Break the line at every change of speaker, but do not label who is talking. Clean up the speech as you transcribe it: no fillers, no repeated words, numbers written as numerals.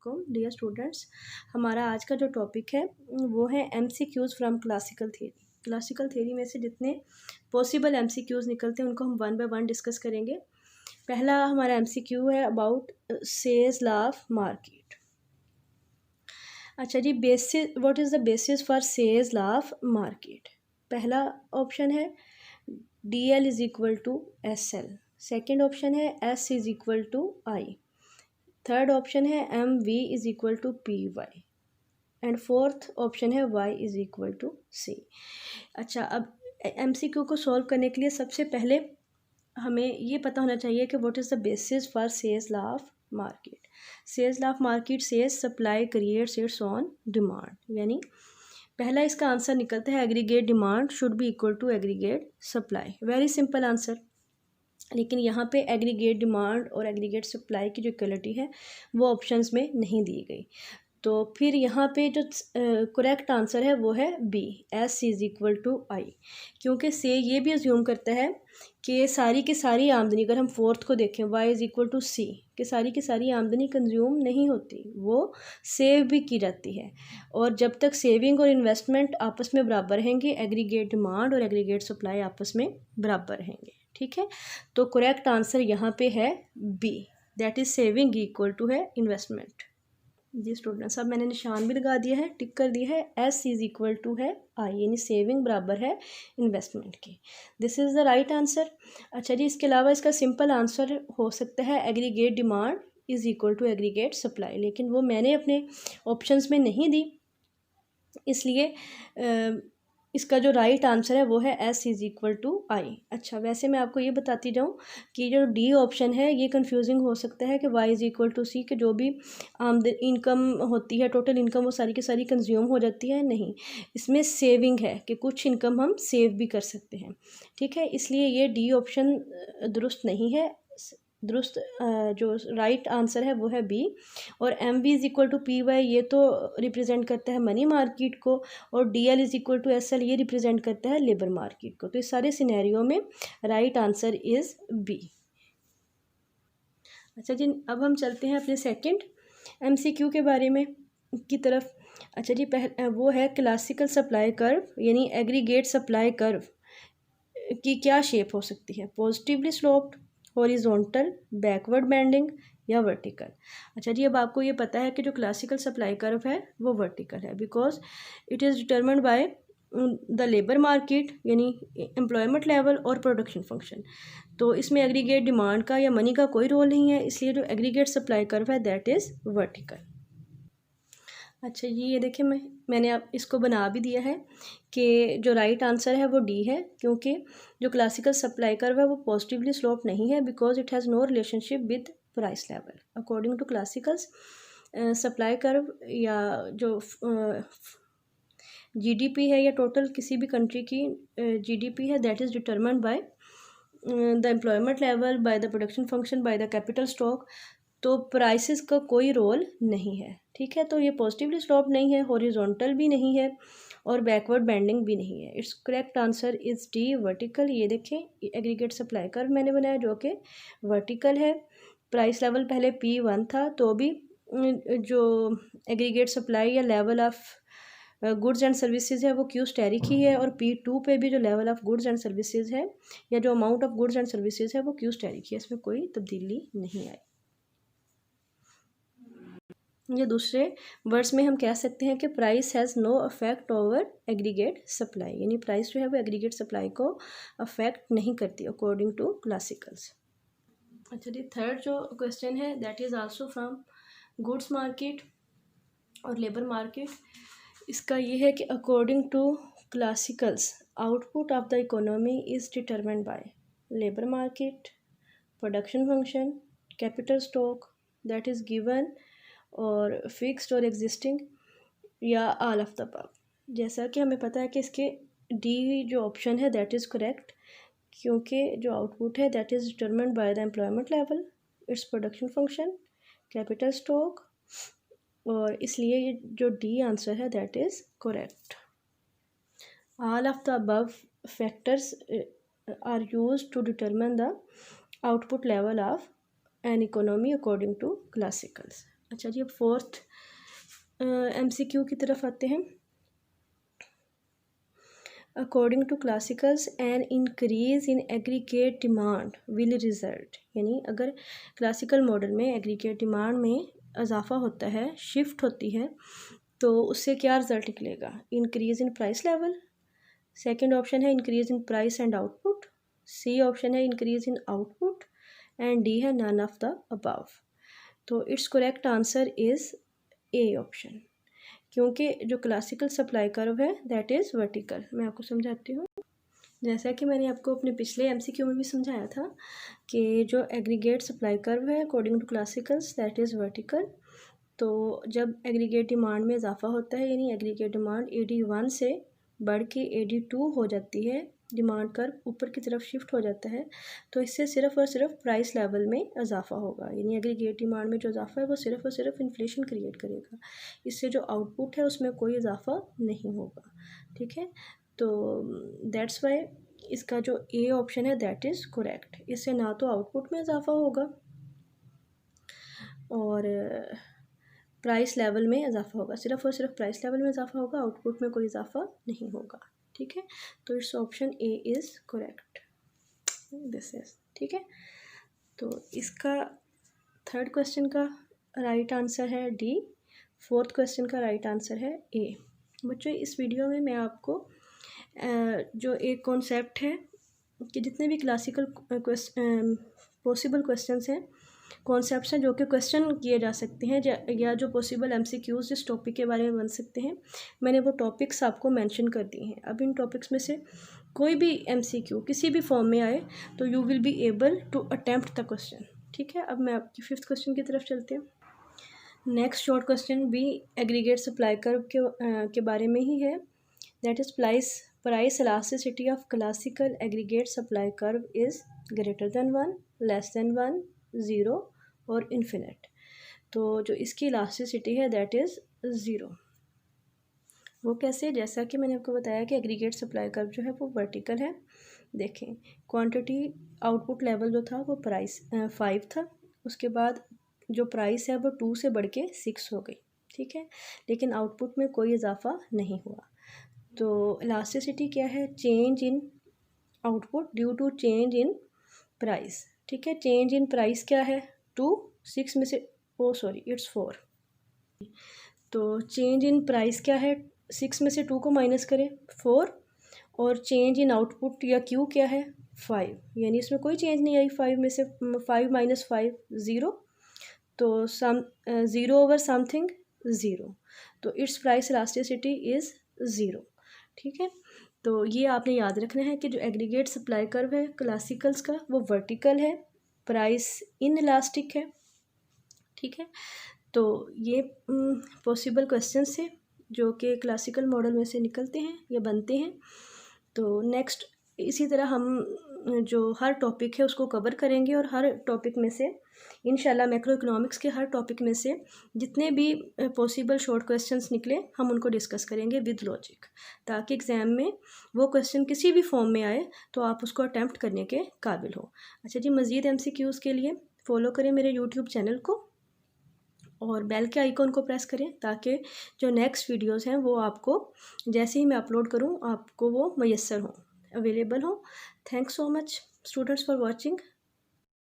वालेकुम dear students. हमारा आज का जो टॉपिक है वो है MCQs from classical theory. Classical theory में से जितने पॉसिबल MCQs निकलते हैं उनको हम वन बाय वन डिस्कस करेंगे। पहला हमारा MCQ है about Say's law of market. अच्छा जी, basis what is the basis for Say's law of market. पहला ऑप्शन है DL is equal to SL। Second option है S is equal to I। Third option है MV is equal to PY and fourth option है Y is equal to C। अच्छा, अब MCQ को solve करने के लिए सबसे पहले हमें ये पता होना चाहिए कि what is the basis for Say's law of market. Say's law of market says supply creates its own demand, यानी पहला इसका आंसर निकलता है aggregate demand should be equal to aggregate supply. Very simple answer. लेकिन यहाँ पे aggregate demand और aggregate supply की जो इक्वलिटी है वो ऑप्शंस में नहीं दी गई। तो फिर यहाँ पे जो करेक्ट आंसर है वो है B, S is equal to I, क्योंकि से ये भी अज्यूम करता है कि सारी की सारी आमदनी, अगर हम फोर्थ को देखें Y is equal to C, कि सारी की सारी आमदनी कंज्यूम नहीं होती, वो सेव भी की जाती है। और जब तक सेविंग और इन्वेस्टमेंट आपस में बराबर रहेंगे, एग्रीगेट डिमांड और एग्रीगेट सप्लाई आपस में बराबर रहेंगे। ठीक है, तो करेक्ट आंसर यहाँ पे है B, that is saving equal to है इन्वेस्टमेंट। जी स्टूडेंट्स, अब मैंने निशान भी लगा दिया है, टिक कर दिया है, S इज़ इक्वल टू है I, यानी सेविंग बराबर है इन्वेस्टमेंट के। This is the right answer. अच्छा जी, इसके अलावा इसका सिंपल आंसर हो सकता है aggregate demand is equal to aggregate supply, लेकिन वो मैंने अपने ऑप्शंस में नहीं दी, इसलिए इसका जो राइट आंसर है वो है S is equal to I। अच्छा, वैसे मैं आपको ये बताती जाऊँ कि जो D ऑप्शन है ये कंफ्यूजिंग हो सकता है कि Y is equal to C, कि जो भी इनकम होती है, टोटल इनकम, वो सारी की सारी कंज्यूम हो जाती है। नहीं, इसमें सेविंग है कि कुछ इनकम हम सेव भी कर सकते हैं। ठीक है, इसलिए ये D ऑप्शन दुरुस्त नहीं है। दुरुस्त जो राइट आंसर है वो है बी। और MV is equal to PY ये तो रिप्रेजेंट करता है मनी मार्केट को, और DL is equal to SL ये रिप्रेजेंट करता है लेबर मार्केट को। तो इस सारे सिनेरियो में राइट आंसर इज़ बी। अच्छा जी, अब हम चलते हैं अपने सेकंड MCQ के बारे में की तरफ। अच्छा जी, वो है क्लासिकल सप्लाई कर्व, यानी एग्रीगेट सप्लाई कर्व की क्या शेप हो सकती है, positively sloped, horizontal, backward bending या वर्टिकल। अच्छा जी, अब आपको ये पता है कि जो क्लासिकल सप्लाई कर्व है वो वर्टिकल है, because it is determined by the labour market, यानी एम्प्लॉयमेंट लेवल और प्रोडक्शन फंक्शन। तो इसमें एग्रीगेट डिमांड का या मनी का कोई रोल नहीं है, इसलिए जो एग्रीगेट सप्लाई कर्व है दैट इज़ वर्टिकल। अच्छा जी, ये देखिए मैंने अब इसको बना भी दिया है कि जो राइट आंसर है वो डी है, क्योंकि जो क्लासिकल सप्लाई कर्व है वो पॉजिटिवली स्लोप नहीं है, because it has no relationship with price level. According to classicals supply curve या जो GDP है या टोटल किसी भी कंट्री की GDP है, that is determined by the employment level, by the production function, by the capital stock. तो prices का कोई रोल नहीं है। ठीक है, तो ये पॉजिटिवली स्लोप नहीं है, हॉरिजॉन्टल भी नहीं है और बैकवर्ड बेंडिंग भी नहीं है। It's correct answer is D, vertical. ये देखें, एग्रीगेट सप्लाई कर्व मैंने बनाया जो कि वर्टिकल है। प्राइस लेवल पहले P1 था, तो भी जो एग्रीगेट सप्लाई या level of goods and services है वो क्यू स्टेरिक ही है, और P2 पे भी जो level of goods and services है या जो amount of goods and services है वो क्यू स्टेरिक ही है, इसमें कोई तब्दीली नहीं आई। या दूसरे वर्ड्स में हम कह सकते हैं कि price has no affect over aggregate supply, यानी प्राइस जो है वो एग्रीगेट सप्लाई को अफेक्ट नहीं करती अकॉर्डिंग टू क्लासिकल्स। अच्छा जी, थर्ड जो क्वेश्चन है that is also from goods market और लेबर मार्केट। इसका ये है कि according to classicals output of the economy is determined by labour market, production function, capital stock that is given, और फिक्स्ड और एग्जिस्टिंग, या ऑल ऑफ द अबव। जैसा कि हमें पता है कि इसके डी जो ऑप्शन है दैट इज़ करेक्ट, क्योंकि जो आउटपुट है that is determined by the employment level, its production function, capital stock, और इसलिए ये जो डी आंसर है that is correct. All of the above factors are used to determine the output level of an economy according to classicals. अच्छा जी, अब fourth MCQ की तरफ आते हैं। According to classicals an increase in aggregate demand will result, यानी अगर classical model में एग्रीगेट डिमांड में इजाफा होता है, शिफ्ट होती है, तो उससे क्या रिजल्ट निकलेगा? Increase in price level, second option है increase in price and output, C option है increase in output, and D है नन ऑफ द अबव। तो it's correct answer is A option, क्योंकि जो क्लासिकल सप्लाई कर्व है that is vertical. मैं आपको समझाती हूँ। जैसा कि मैंने आपको अपने पिछले MCQ में भी समझाया था कि जो एग्रीगेट सप्लाई कर्व है according to classicals that is vertical. तो जब एग्रीगेट डिमांड में इजाफा होता है, यानी एग्रीगेट डिमांड AD1 से बढ़ के AD2 हो जाती है, डिमांड कर्व ऊपर की तरफ शिफ्ट हो जाता है, तो इससे सिर्फ़ और सिर्फ प्राइस लेवल में इजाफा होगा। यानी एग्रीगेट डिमांड में जो इजाफा है वो सिर्फ़ और सिर्फ इन्फ्लेशन क्रिएट करेगा, इससे जो आउटपुट है उसमें कोई इजाफा नहीं होगा। ठीक है, तो दैट्स वाई इसका जो ए ऑप्शन है दैट इज़ करेक्ट। इससे ना तो आउटपुट में इजाफा होगा और प्राइस लेवल में इजाफा होगा, सिर्फ और सिर्फ प्राइस लेवल में इजाफा होगा, आउटपुट में कोई इजाफा नहीं होगा। ठीक है, तो it's option A is correct, this is. ठीक है, तो इसका थर्ड क्वेश्चन का राइट आंसर है डी, फोर्थ क्वेश्चन का राइट आंसर है ए। बच्चों, इस वीडियो में मैं आपको जो एक कॉन्सेप्ट है कि जितने भी क्लासिकल पॉसिबल क्वेश्चंस हैं, कॉन्सेप्ट्स हैं जो कि क्वेश्चन किए जा सकते हैं या जो पॉसिबल MCQs इस टॉपिक के बारे में बन सकते हैं, मैंने वो टॉपिक्स आपको मेंशन कर दिए हैं। अब इन टॉपिक्स में से कोई भी MCQ किसी भी फॉर्म में आए तो you will be able to attempt the question. ठीक है, अब मैं आपकी फिफ्थ क्वेश्चन की तरफ चलते हैं। नेक्स्ट शॉर्ट क्वेश्चन भी एग्रीगेट सप्लाई कर्व के बारे में ही है, that is price elasticity of classical aggregate supply curve is greater than 1, less than 1, 0 और infinite। तो जो इसकी इलास्टिसिटी है दैट इज़ 0। वो कैसे? जैसा कि मैंने आपको बताया कि एग्रीगेट सप्लाई कर्व जो है वो वर्टिकल है। देखें, क्वांटिटी आउटपुट लेवल जो था वो प्राइस 5 था, उसके बाद जो प्राइस है वो 2 से बढ़ के 6 हो गई। ठीक है, लेकिन आउटपुट में कोई इजाफा नहीं हुआ। तो इलास्टिसिटी क्या है? Change in output due to change in price. ठीक है, चेंज इन प्राइस क्या है? 2, 6 में से इट्स 4। तो चेंज इन प्राइस क्या है? 6 में से 2 को माइनस करें 4, और चेंज इन आउटपुट या क्यू क्या है? 5, यानी इसमें कोई चेंज नहीं आई। 5 में से 5 माइनस 5 0, तो सम 0 ओवर समथिंग 0, तो इट्स प्राइस इलास्टिसिटी इज़ 0। ठीक है, तो ये आपने याद रखना है कि जो एग्रीगेट सप्लाई कर्व है क्लासिकल्स का वो वर्टिकल है, प्राइस इन इलास्टिक है। ठीक है, तो ये पॉसिबल क्वेश्चंस थे जो कि क्लासिकल मॉडल में से निकलते हैं या बनते हैं। तो नेक्स्ट इसी तरह हम जो हर टॉपिक है उसको कवर करेंगे, और हर टॉपिक में से इंशाल्लाह मैक्रो इकोनॉमिक्स के हर टॉपिक में से जितने भी पॉसिबल शॉर्ट क्वेश्चंस निकले हम उनको डिस्कस करेंगे विद लॉजिक, ताकि एग्ज़ाम में वो क्वेश्चन किसी भी फॉर्म में आए तो आप उसको अटैम्प्ट करने के काबिल हो। अच्छा जी, मज़ीद MCQs के लिए फॉलो करें मेरे यूट्यूब चैनल को और बेल के आइकॉन को प्रेस करें, ताकि जो नेक्स्ट वीडियोस हैं वो आपको जैसे ही मैं अपलोड करूं आपको वो मैसर हों, अवेलेबल हों। Thanks so much students for watching.